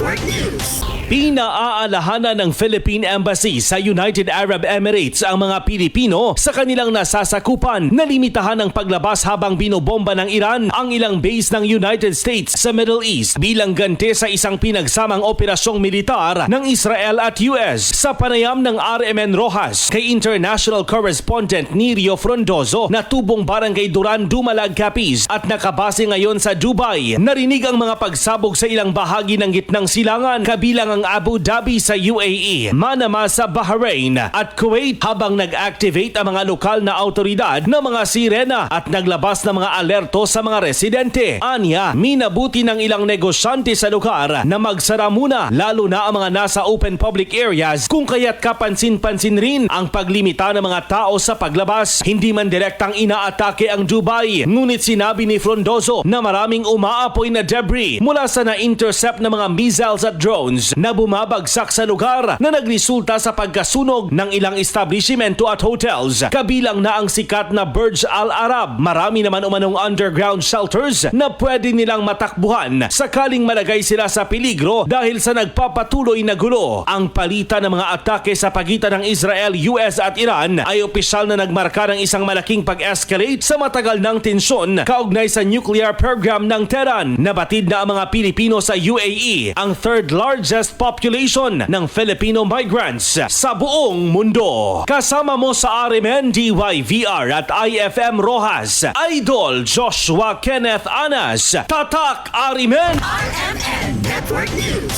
Network News. Pinaaalahanan ng Philippine Embassy sa United Arab Emirates ang mga Pilipino sa kanilang nasasakupan na limitahan ang paglabas habang binobomba ng Iran ang ilang base ng United States sa Middle East bilang ganti sa isang pinagsamang operasyong militar ng Israel at US. Sa panayam ng RMN Rojas kay International Correspondent Nirio Frondozo na tubong Barangay Duran, Dumalag, Capiz at nakabase ngayon sa Dubai, narinig ang mga pagsabog sa ilang bahagi ng gitnang silangan kabilang ang Abu Dhabi sa UAE, Manama sa Bahrain at Kuwait habang nag-activate ang mga lokal na autoridad ng mga sirena at naglabas ng mga alerto sa mga residente. Anya, minabuti ng ilang negosyante sa lugar na magsara muna lalo na ang mga nasa open public areas kung kaya't kapansin-pansin rin ang paglimita ng mga tao sa paglabas. Hindi man direktang inaatake ang Dubai, ngunit sinabi ni Frondozo na maraming umaapoy na debris mula sa na-intercept na mga missiles at drones na bumabagsak sa lugar na nagresulta sa pagkasunog ng ilang establishmento at hotels. Kabilang na ang sikat na Burj Al Arab. Marami naman umanong underground shelters na pwede nilang matakbuhan sakaling malagay sila sa peligro dahil sa nagpapatuloy na gulo. Ang palitan ng mga atake sa pagitan ng Israel, US at Iran ay opisyal na nagmarka ng isang malaking pag-escalate sa matagal ng tensyon kaugnay sa nuclear program ng Tehran. Nabatid na ang mga Pilipino sa UAE ang third largest population ng Filipino migrants sa buong mundo. Kasama mo sa RMN, DYVR at IFM Rojas, Idol Joshua Kenneth Anas, Tatak RMN! RMN Network News.